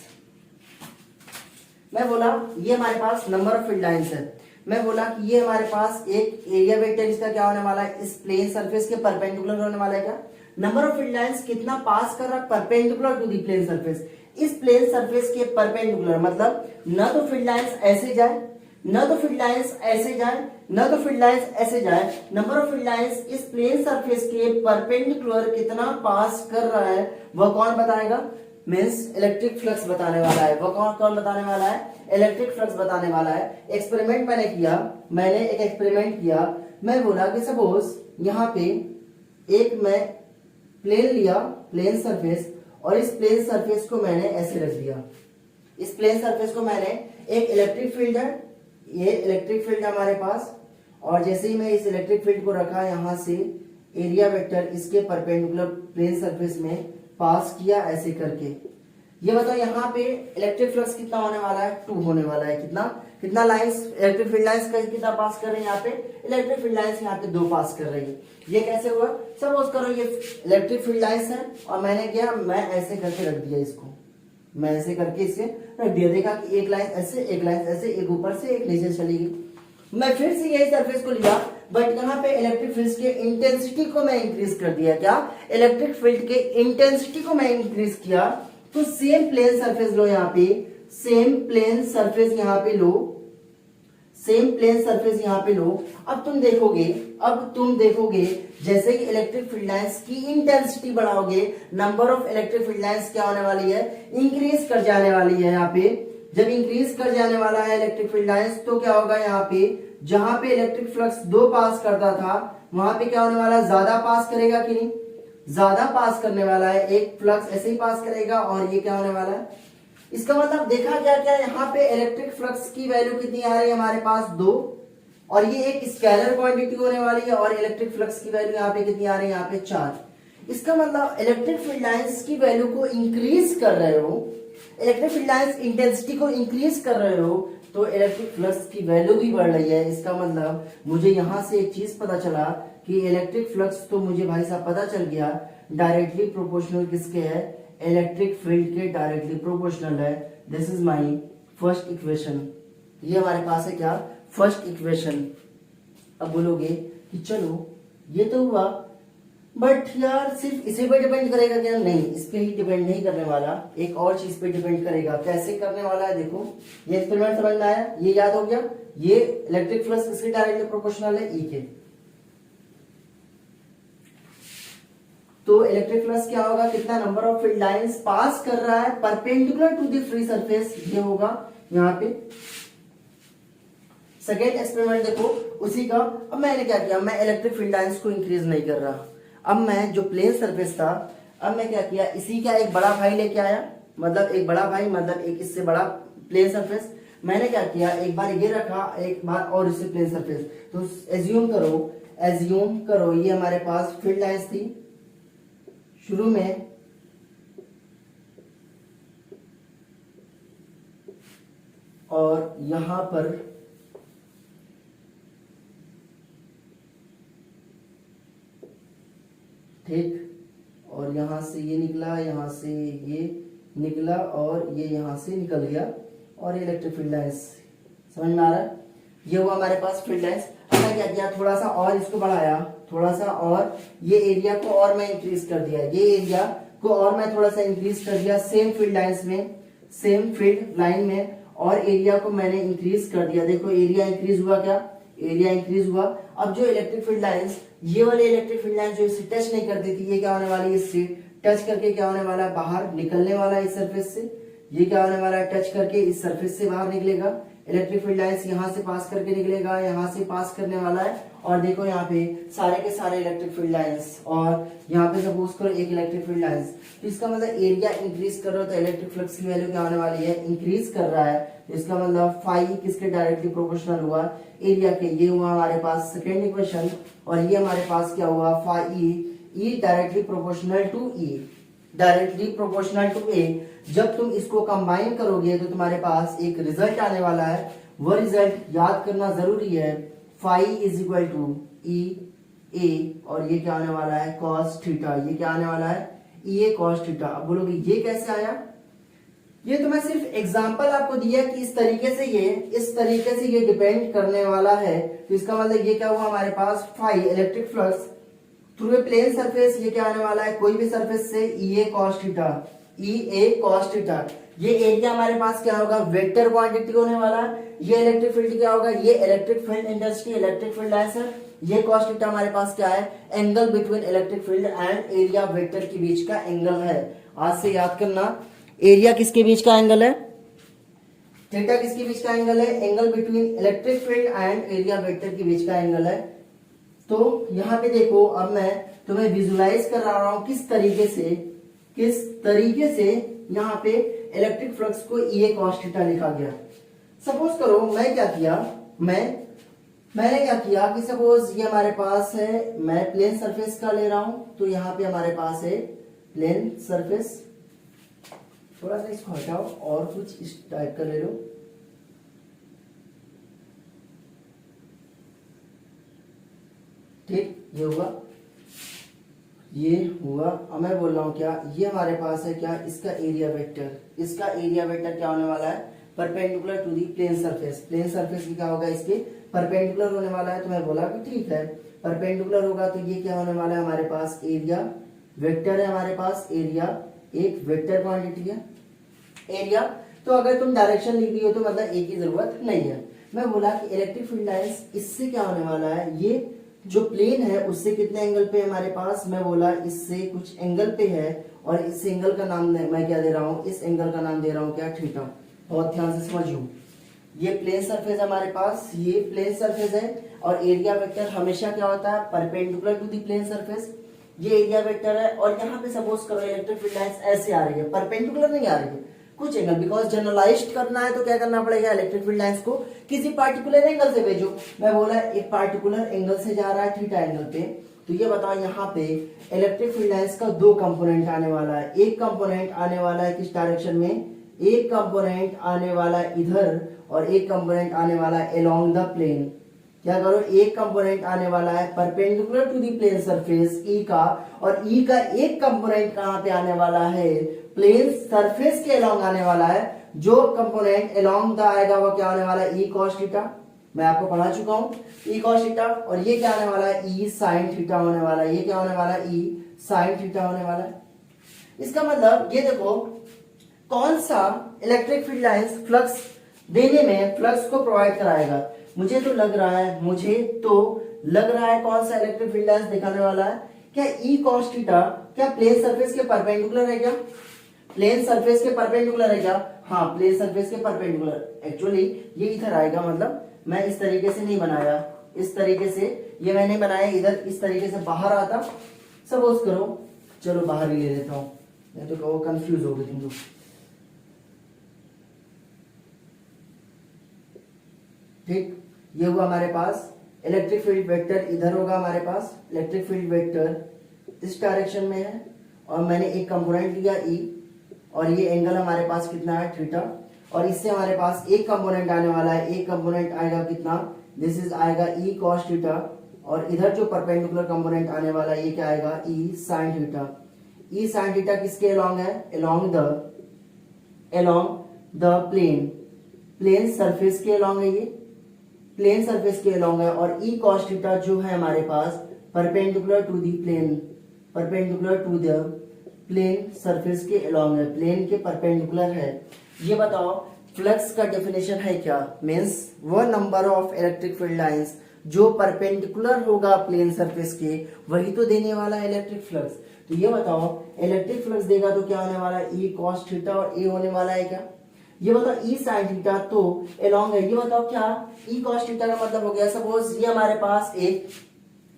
[SPEAKER 1] मैं बोला ये हमारे पास नंबर ऑफ फील्ड लाइंस है, मैं बोला कि ये हमारे पास एक एरिया वेक्टर इसका क्या होने वाला है, इस प्लेन सरफेस के परपेंडिकुलर होने वाला है। क्या नंबर ऑफ फील्ड लाइंस कितना पास कर रहा है perpendicular to the plane surface, इस प्लेन सरफेस के परपेंडिकुलर। मतलब न तो फील्ड लाइंस ऐसे जाए, न तो फील्ड लाइंस ऐसे जाए, न तो फील्ड लाइंस ऐसे जाए। नंबर ऑफ फील्ड लाइंस इस प्लेन सरफेस के परपेंडिकुलर कितना पास कर रहा है, वह कौन बताएगा, मीन्स इलेक्ट्रिक फ्लक्स बताने वाला है। वह कौन बताने वाला है, इलेक्ट्रिक फ्लक्स बताने वाला है। एक्सपेरिमेंट मैंने एक एक्सपेरिमेंट किया, मैं बोला कि सपोज यहाँ पे एक मैं प्लेन लिया, प्लेन सरफेस, और इस प्लेन सरफेस को मैंने ऐसे रख दिया। इस प्लेन सरफेस को मैंने, एक इलेक्ट्रिक फील्ड है, ये इलेक्ट्रिक फील्ड है हमारे पास, और जैसे ही मैं इस इलेक्ट्रिक फील्ड को रखा, यहां से एरिया वेक्टर इसके परपेंडिकुलर प्लेन सरफेस में पास किया ऐसे करके। ये बताओ यहाँ पे इलेक्ट्रिक फ्लक्स कितना होने वाला है, 2 होने वाला है। कितना लाइंस, इलेक्ट्रिक फील्ड लाइंस का कितना पास कर रहे हैं, यहाँ पे इलेक्ट्रिक फील्ड लाइंस यहाँ पे 2 पास कर रही है। ये कैसे हुआ, सपोज करो ये इलेक्ट्रिक फील्ड लाइंस है, और मैंने क्या, मैं ऐसे करके रख दिया इसको, मैं ऐसे करके इसे रख दिया। देखा कि एक लाइन ऐसे, एक लाइन ऐसे, एक ऊपर से एक नीचे चली गई। मैं फिर से यही सरफेस को लिया, बट यहाँ पे इलेक्ट्रिक फील्ड के इंटेंसिटी को मैं इंक्रीज कर दिया। क्या, इलेक्ट्रिक फील्ड के इंटेंसिटी को मैं इंक्रीज किया। तो सेम प्लेन सरफेस लो, यहाँ पे सेम प्लेन सरफेस यहाँ पे लो, सेम प्लेन सरफेस यहाँ पे लो। अब तुम देखोगे जैसे कि इलेक्ट्रिक फील्ड लाइंस की इंटेंसिटी बढ़ाओगे, number of electric field lines क्या होने वाली है, इंक्रीज कर जाने वाली है। यहाँ पे जब इंक्रीज कर जाने वाला है इलेक्ट्रिक फील्ड लाइंस, तो क्या होगा, यहाँ पे जहां पे इलेक्ट्रिक फ्लक्स 2 पास करता था, वहां पे क्या होने वाला है, ज्यादा पास करेगा कि नहीं, ज्यादा पास करने वाला है। एक फ्लक्स ऐसे ही पास करेगा, और ये क्या होने वाला है, इसका मतलब देखा गया क्या, यहाँ पे इलेक्ट्रिक फ्लक्स की वैल्यू कितनी आ रही है हमारे पास, 2, और ये एक स्केलर क्वांटिटी होने वाली है। और इलेक्ट्रिक फ्लक्स की वैल्यू यहाँ पे कितनी आ रही है, यहाँ पे 4। इसका मतलब इलेक्ट्रिक फील्ड लाइंस की वैल्यू को इंक्रीज कर रहे हो, इलेक्ट्रिक फील्ड लाइंस इंटेंसिटी को इंक्रीज कर रहे हो, तो इलेक्ट्रिक फ्लक्स की वैल्यू भी बढ़ रही है। इसका मतलब मुझे यहां से एक चीज पता चला कि इलेक्ट्रिक फ्लक्स, तो मुझे भाई साहब पता चल गया डायरेक्टली प्रोपोर्शनल किसके है, इलेक्ट्रिक फील्ड के डायरेक्टली प्रोपोर्शनल है। This is my first equation. ये हमारे पास है क्या, फर्स्ट इक्वेशन। अब बोलोगे कि चलो ये तो हुआ, बट यार सिर्फ इसी पे डिपेंड करेगा क्या, नहीं, इस पे ही डिपेंड नहीं करने वाला, एक और चीज पे डिपेंड करेगा। कैसे करने वाला है, देखो ये एक्सपेरिमेंट समझ में आया, ये याद हो गया, ये इलेक्ट्रिक फ्लक्स किसके डायरेक्टली प्रोपोर्शनल है, ई के। तो इलेक्ट्रिक फ्लक्स क्या होगा, कितना number of field lines pass कर रहा है perpendicular to the free surface, ये होगा। यहाँ पे। सेकेंड एक्सपेरिमेंट देखो उसी का। अब मैंने क्या किया, मैं इलेक्ट्रिक फील्ड लाइंस को इंक्रीज नहीं कर रहा। अब मैं जो प्लेन सरफेस था, अब मैं क्या किया, इसी का एक बड़ा भाई लेके आया, मतलब एक बड़ा भाई मतलब एक इससे बड़ा प्लेन सरफेस। मैंने क्या किया, एक बार ये रखा, एक बार और इससे प्लेन सरफेस। तो एज्यूम करो ये हमारे पास फील्ड लाइंस थी शुरू में, और यहां पर ठीक, और यहां से ये निकला, यहां से ये निकला, और ये यहां से निकल गया, और ये इलेक्ट्रिक फील्ड लाइंस। समझ में आ रहा है? ये हुआ हमारे पास फील्ड लाइंस। मैं क्या किया, थोड़ा सा और इसको बढ़ाया, थोड़ा सा और ये एरिया को और मैं इंक्रीज कर दिया, ये एरिया को और मैं थोड़ा सा इंक्रीज कर दिया सेम फील्ड लाइंस में, सेम फील्ड लाइन में, और एरिया को मैंने इंक्रीज कर दिया। देखो एरिया इंक्रीज हुआ, क्या एरिया इंक्रीज हुआ। अब जो इलेक्ट्रिक फील्ड लाइंस, ये वाले इलेक्ट्रिक फील्ड लाइंस जो इससे टच नहीं करती थी, ये क्या होने वाली है, इससे टच करके क्या होने वाला है, बाहर निकलने वाला है इस सरफेस से। ये क्या होने वाला है, टच करके इस सरफेस से बाहर निकलेगा। इलेक्ट्रिक फील्ड लाइंस यहाँ से पास करके निकलेगा, यहाँ से पास करने वाला है। और देखो यहाँ पे सारे के सारे इलेक्ट्रिक फील्ड लाइंस, और यहाँ पे सपोज करो एक इलेक्ट्रिक फील्ड लाइंस। तो इसका मतलब एरिया इंक्रीज कर रहा हो तो इलेक्ट्रिक फ्लक्स की वैल्यू क्या होने वाली है, इंक्रीज कर रहा है। तो इसका मतलब फाई किसके डायरेक्टली प्रोपोर्शनल हुआ, एरिया के। ये हुआ हमारे पास सेकेंड इक्वेशन। और ये हमारे पास क्या हुआ, phi E directly proportional to E, directly proportional to A. जब तुम इसको कंबाइन करोगे तो तुम्हारे पास एक रिजल्ट आने वाला है। वो रिजल्ट याद करना जरूरी है, फाई इज इक्वल टू ई ए, और ये क्या आने वाला है, कॉस थीटा। ये क्या आने वाला है, ई ए कॉस थीटा। अब बोलोगे ये कैसे आया, ये तो मैं सिर्फ एग्जांपल आपको दिया कि इस तरीके से ये डिपेंड करने वाला है। तो इसका मतलब ये क्या हुआ हमारे पास, phi electric flux through a plane surface, ये क्या आने वाला है, कोई भी सरफेस से E A cos theta, E A cos theta. ये एरिया हमारे पास क्या होगा, वेक्टर क्वांटिटी होने वाला है। ये इलेक्ट्रिक फील्ड क्या होगा, ये electric field intensity, electric field lines है। ये कॉस थीटा हमारे पास क्या है, angle between electric field and area vector के बीच का एंगल है। आज से याद करना, एरिया किसके बीच का एंगल है, थीटा किसके बीच का एंगल है, angle between electric field and area vector के बीच का एंगल है। तो यहाँ पे देखो, अब मैं तुम्हें विजुलाइज कर रहा हूं किस तरीके से यहाँ पे इलेक्ट्रिक फ्लक्स को ई ए कॉस थीटा लिखा गया। सपोज करो मैं क्या किया, मैंने क्या किया कि सपोज ये हमारे पास है, मैं प्लेन सरफेस का ले रहा हूं। तो यहाँ पे हमारे पास है प्लेन सरफेस, थोड़ा सा इसको हटाओ और कुछ इस टाइप का ले लो। ठीक, ये हुआ। अब मैं बोल रहा हूं क्या, ये हमारे पास है क्या, इसका एरिया वेक्टर क्या होने वाला है, perpendicular to the plane surface. Plane surface क्या होगा, इसके परपेंडिकुलर होने वाला है। तो मैं बोला कि ठीक है, परपेंडिकुलर होगा तो ये क्या होने वाला है, हमारे पास एरिया वेक्टर है। हमारे पास एरिया एक वेक्टर क्वांटिटी है, एरिया। तो अगर तुम डायरेक्शन लिख दी हो तो मतलब एक की जरूरत नहीं है। मैं बोला कि इलेक्ट्रिक फील्ड लाइंस इससे क्या होने वाला है, ये जो प्लेन है उससे कितने एंगल पे हमारे पास, मैं बोला इससे कुछ एंगल पे है। और इस एंगल का नाम मैं क्या दे रहा हूँ, इस एंगल का नाम दे रहा हूँ क्या, थीटा। बहुत ध्यान से समझो, ये प्लेन सरफेस हमारे पास, ये प्लेन सरफेस है। और एरिया वेक्टर हमेशा क्या होता है, perpendicular to the plane surface. ये एरिया वेक्टर है। और यहाँ पे सपोज करो इलेक्ट्रिक फील्ड लाइंस ऐसे आ रही है, परपेंडिकुलर नहीं आ रही है, कुछ एंगल, बिकॉज जनरलाइज्ड करना है तो क्या करना पड़ेगा, इलेक्ट्रिक फील्ड लाइंस को किसी पार्टिकुलर एंगल से भेजो। मैं बोला एक पार्टिकुलर एंगल से जा रहा है, थीटा एंगल पे। तो ये बताओ यहाँ पे इलेक्ट्रिक फील्ड लाइंस का दो कंपोनेंट आने वाला है। एक कंपोनेंट आने वाला है किस डायरेक्शन में, एक कंपोनेंट आने वाला है इधर, और एक कंपोनेंट आने वाला है अलोंग द प्लेन। क्या करो, एक कंपोनेंट आने वाला है perpendicular to the plane surface E का, और ई का एक कंपोनेंट कहां पे आने वाला है, प्लेन सरफेस के अलोंग आने वाला है। जो कंपोनेंट अलोंग द आएगा वो क्या आने वाला है, ई कॉस थीटा। मैं आपको पढ़ा चुका हूं, ई कॉस थीटा। और ये क्या आने वाला है, ई साइन थीटा होने वाला है। ये क्या होने वाला है, ई साइन थीटा होने वाला है। इसका मतलब ये देखो, कौन सा इलेक्ट्रिक फील्ड लाइंस फ्लक्स देने में, फ्लक्स को प्रोवाइड कराएगा। मुझे तो लग रहा है कौन सा इलेक्ट्रिक फील्ड लाइंस दिखाने वाला है, क्या ई कॉस थीटा क्या प्लेन सरफेस के परपेंडिकुलर है क्या। प्लेन सरफेस के परपेंडिकुलर है क्या? हाँ, प्लेन सरफेस के परपेंडिकुलर। एक्चुअली ये इधर आएगा, मतलब मैं इस तरीके से नहीं बनाया, इस तरीके से ये मैंने बनाया, इधर इस तरीके से बाहर आता। सपोज करो, चलो बाहर ही ले लेता हूँ, नहीं तो कहो कंफ्यूज हो गए तुम लोग। ठीक, ये हुआ हमारे पास इलेक्ट्रिक फील्ड वेक्टर। इधर होगा हमारे पास इलेक्ट्रिक फील्ड वेक्टर इस डायरेक्शन में है, और मैंने एक कंपोनेंट लिया E, और ये एंगल हमारे पास कितना है? थीटा। और इससे हमारे पास एक कंपोनेंट आने वाला है, एक कंपोनेंट आएगा कितना? दिस इज आएगा E cos थीटा, और इधर जो परपेंडिकुलर कंपोनेंट आने वाला है ये क्या आएगा? E sin theta. E sin theta किसके अलोंग है? अलोंग द प्लेन सरफेस के अलोंग है, ये प्लेन सरफेस के अलोंग है। और E cos थीटा जो है हमारे पास perpendicular to the plane surface के अलोंग है, प्लेन के परपेंडिकुलर है। ये बताओ फ्लक्स का डेफिनेशन है क्या? मीन्स वो number of electric field lines जो परपेंडिकुलर होगा प्लेन सरफेस के, वही तो देने वाला है इलेक्ट्रिक फ्लक्स। तो ये बताओ इलेक्ट्रिक फ्लक्स देगा तो क्या होने वाला है? E cos थीटा, और A होने वाला है क्या? ये बताओ E sin थीटा तो अलोंग है। ये बताओ क्या E cos थीटा का मतलब हो गया? सपोज ये हमारे पास एक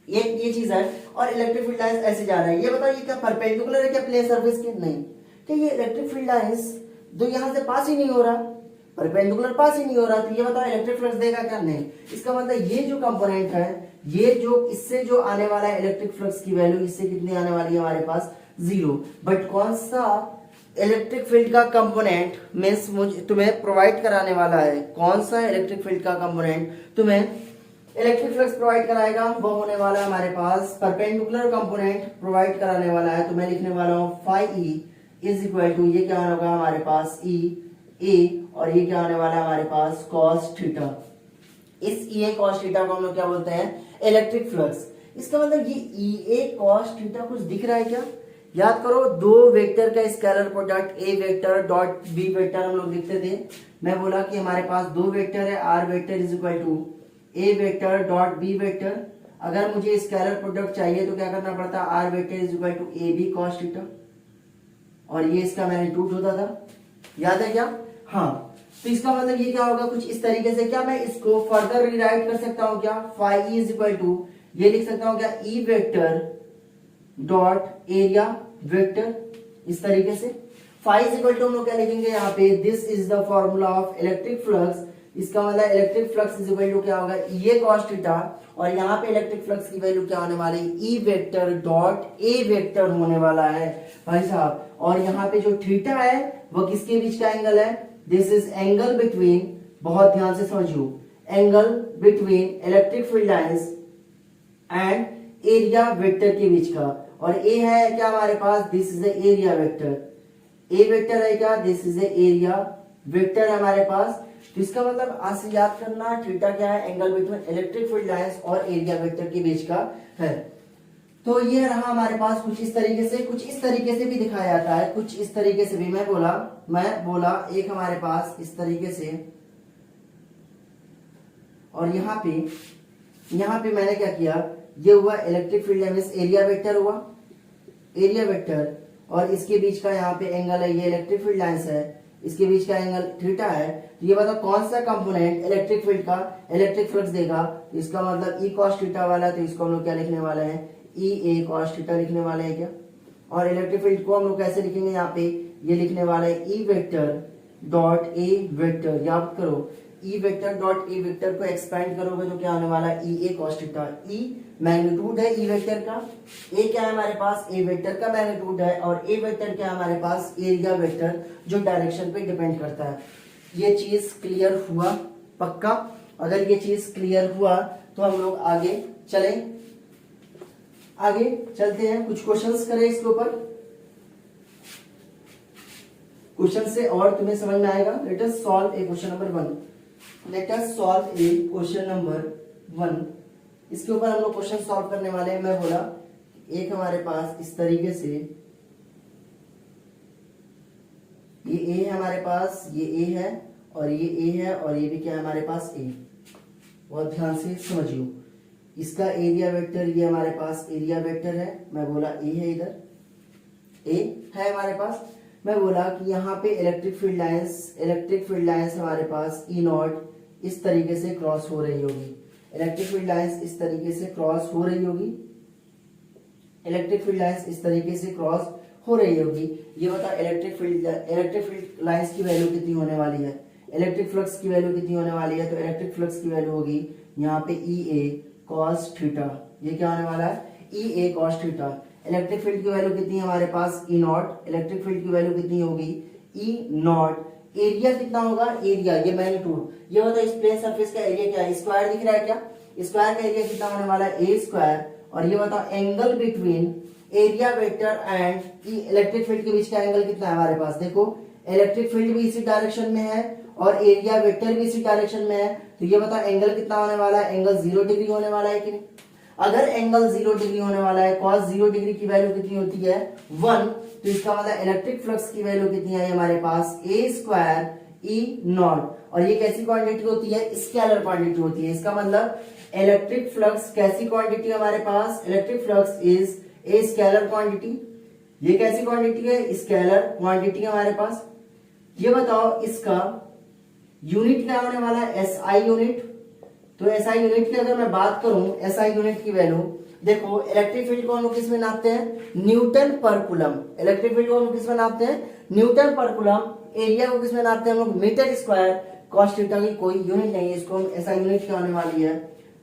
[SPEAKER 1] ये चीज है, और इलेक्ट्रिक फील्ड लाइंस ऐसे जा रहा है। ये बताओ ये क्या परपेंडिकुलर है क्या प्लेन सरफेस के? नहीं। क्या ये इलेक्ट्रिक फील्ड लाइंस जो यहाँ से पास ही नहीं हो रहा, परपेंडिकुलर पास ही नहीं हो रहा, तो ये बताओ इलेक्ट्रिक फ्लक्स देगा क्या? नहीं। इसका मतलब ये जो कंपोनेंट है, ये जो इससे जो आने वाला है इलेक्ट्रिक फ्लक्स की वैल्यू, इससे कितनी आने वाली है हमारे पास? 0। बट कौन सा इलेक्ट्रिक फील्ड का कंपोनेंट मीन्स मुझे तुम्हें प्रोवाइड कराने वाला है? कौन सा इलेक्ट्रिक फील्ड का कंपोनेंट तुम्हें इलेक्ट्रिक फ्लक्स प्रोवाइड कराएगा? वो होने वाला है हमारे पास परपेंडिकुलर कंपोनेंट प्रोवाइड कराने वाला है। तो मैं लिखने वाला हूँ phi E is equal to, ये क्या होगा हमारे पास? ई ए, और ये क्या होने वाला है हमारे पास? Cos theta. इस ई ए कॉस थीटा को हम लोग क्या बोलते हैं? Electric flux. इसका मतलब ये ई ए कॉस थीटा कुछ दिख रहा है क्या? याद करो, दो वेक्टर का scalar product A vector dot B vector हम लोग लिखते थे। मैं बोला कि हमारे पास दो वेक्टर है, R vector is equal to A vector dot B vector. अगर मुझे स्केलर प्रोडक्ट चाहिए तो क्या करना पड़ता? R vector is equal to A B cos theta, और ये इसका मैग्नीट्यूड होता था। याद है क्या? हाँ। तो इसका मतलब ये क्या होगा? कुछ इस तरीके से। क्या मैं इसको फर्दर रिराइट कर सकता हूँ क्या? Phi E is equal to, ये लिख सकता हूँ क्या? E vector dot area vector, इस तरीके से। फाई इज इक्वल टू हम लोग क्या लिखेंगे यहाँ पे? This is the formula of electric flux. इसका मतलब electric flux is equal to क्या होगा? ये कॉस थीटा, और यहाँ पे इलेक्ट्रिक फ्लक्स की वैल्यू क्या होने वाली? ई वेक्टर डॉट ए वेक्टर होने वाला है भाई साहब। और यहाँ पे जो थीटा है वो किसके बीच का एंगल है? दिस इज एंगल बिटवीन, बहुत ध्यान से समझियो, angle between electric field lines and area vector के बीच का। और ए है क्या हमारे पास? This is the area vector. A vector है क्या? This is the area vector हमारे पास। तो इसका मतलब आज से याद करना, थीटा क्या है? Angle between electric field lines और एरिया वेक्टर के बीच का है। तो ये रहा हमारे पास कुछ इस तरीके से, कुछ इस तरीके से भी दिखाया जाता है, कुछ इस तरीके से भी। मैं बोला एक हमारे पास इस तरीके से, और यहाँ पे मैंने क्या किया? ये हुआ electric field lines, area vector हुआ, एरिया वेक्टर, और इसके बीच का यहाँ पे एंगल है, ये इलेक्ट्रिक फील्ड लाइंस है, इसके बीच का एंगल थीटा है। तो ये बताओ कौन सा कंपोनेंट इलेक्ट्रिक फील्ड का इलेक्ट्रिक फ्लक्स देगा? तो इसका मतलब ई कॉस थीटा वाला, तो इसको हम लोग क्या लिखने वाले हैं? ई ए कॉस थीटा लिखने वाले हैं क्या? और इलेक्ट्रिक फील्ड को हम लोग कैसे लिखेंगे? यहाँ पे ये लिखने वाले हैं ई वेक्टर डॉट ए वेक्टर। याद करो, ई वेक्टर डॉट ए वेक्टर को एक्सपेंड करोगे तो क्या होने वाला है? ई A cos theta. E magnitude है ई वेक्टर का, ए क्या है हमारे पास? ए वेक्टर का मैग्नीट्यूड है, और ए वेक्टर क्या है हमारे पास? एरिया वेक्टर, जो डायरेक्शन पे डिपेंड करता है। ये चीज क्लियर हुआ? पक्का? अगर ये चीज क्लियर हुआ तो हम लोग आगे चलते हैं, कुछ क्वेश्चंस करें इसके ऊपर। क्वेश्चन से और तुम्हें समझ में आएगा। Let us solve a question number 1। Let us solve a question number 1। इसके ऊपर हम लोग क्वेश्चन सॉल्व करने वाले हैं। मैं बोला एक हमारे पास इस तरीके से, ये ए है हमारे पास, ये ए है, और ये ए है, और ये भी क्या है हमारे पास? ए। बहुत ध्यान से समझियो, इसका एरिया वेक्टर ये हमारे पास एरिया वेक्टर है। मैं बोला ए है, इधर ए है हमारे पास। मैं बोला कि यहाँ पे इलेक्ट्रिक फील्ड लाइंस हमारे पास ई नॉट इस तरीके से क्रॉस हो रही होगी, इलेक्ट्रिक फील्ड लाइंस इस तरीके से क्रॉस हो रही होगी, इलेक्ट्रिक फील्ड लाइंस इस तरीके से क्रॉस हो रही होगी। ये बता इलेक्ट्रिक फील्ड लाइंस की वैल्यू कितनी होने वाली है, इलेक्ट्रिक फ्लक्स की वैल्यू कितनी होने वाली है। तो इलेक्ट्रिक फ्लक्स की वैल्यू होगी यहाँ पे ई ए कॉस थीटा। ये क्या होने वाला है, ई A cos theta. Electric field की वैल्यू कितनी है हमारे पास, ई नॉट। इलेक्ट्रिक फील्ड की वैल्यू कितनी होगी, ई नॉट। एरिया कितना होगा, एरिया ये मैग्नीट्यूड। ये होता है इस प्लेन सरफेस का एरिया क्या है, स्क्वायर दिख रहा है क्या, स्क्वायर का एरिया कितना होने वाला है, ए स्क्वायर। और ये बताओ angle between area vector and electric field के बीच का एंगल कितना है हमारे पास। देखो इलेक्ट्रिक फील्ड भी इसी डायरेक्शन में है और एरिया वेक्टर भी इसी डायरेक्शन में है। तो ये बताओ एंगल कितना होने वाला है, एंगल 0 डिग्री होने वाला है कि नहीं। अगर एंगल 0 डिग्री होने वाला है, cos 0 डिग्री की वैल्यू कितनी होती है 1, तो इसका मतलब इलेक्ट्रिक फ्लक्स की वैल्यू कितनी है हमारे पास, ए स्क्वायर ई नॉट। और ये कैसी क्वांटिटी होती है, स्केलर क्वांटिटी होती है। इसका मतलब इलेक्ट्रिक फ्लक्स कैसी क्वांटिटी है हमारे पास, electric flux is a scalar quantity. ये कैसी क्वांटिटी है, स्केलर क्वांटिटी है हमारे पास। ये बताओ इसका यूनिट क्या होने वाला है, एसआई यूनिट। तो एसआई यूनिट की अगर मैं बात करूं, एसआई यूनिट की वैल्यू देखो, इलेक्ट्रिक फील्ड को हम लोग किस में नापते हैं, न्यूटन पर कूलम। इलेक्ट्रिक फील्ड को हम लोग किस में नापते हैं, न्यूटन पर कूलम। एरिया को किस में नापते हैं हम लोग, मीटर स्क्वायर। कॉस थीटा की कोई यूनिट नहीं है, इसको हम एसआई यूनिट क्या होने वाली है,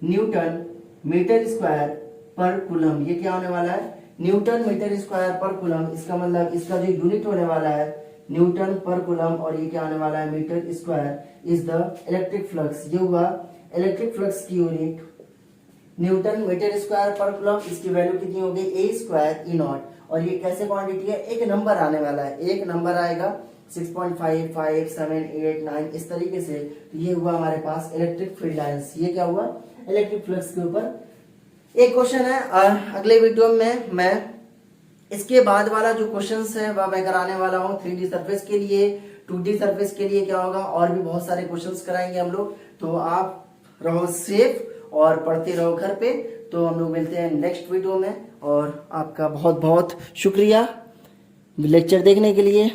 [SPEAKER 1] न्यूटन मीटर स्क्वायर पर कूलम। ये क्या होने वाला है, न्यूटन मीटर स्क्वायर पर कूलम। इसका मतलब इसका जो यूनिट होने वाला है न्यूटन पर कूलम, और ये क्या होने वाला है, metre square is the electric flux. ये हुआ इलेक्ट्रिक फ्लक्स की यूनिट, न्यूटन मीटर स्क्वायर पर कूलम। इसकी वैल्यू कितनी होगी, ए स्क्वायर ई नॉट। और ये कैसे क्वांटिटी है, एक नंबर आने वाला है, एक नंबर आएगा 6.5, 5, 7, 8, 9 इस तरीके से। तो ये हुआ हमारे पास इलेक्ट्रिक फील्ड लाइंस। ये क्या हुआ, इलेक्ट्रिक फ्लक्स के ऊपर एक क्वेश्चन है। और अगले वीडियो में मैं इसके बाद वाला जो क्वेश्चंस है वह मैं कराने वाला हूँ 3D सरफेस के लिए, 2D सरफेस के लिए क्या होगा, और भी बहुत सारे क्वेश्चंस कराएंगे हम लोग। तो आप रहो सेफ और पढ़ते रहो घर पे। तो हम लोग मिलते हैं नेक्स्ट वीडियो में, और आपका बहुत बहुत शुक्रिया लेक्चर देखने के लिए।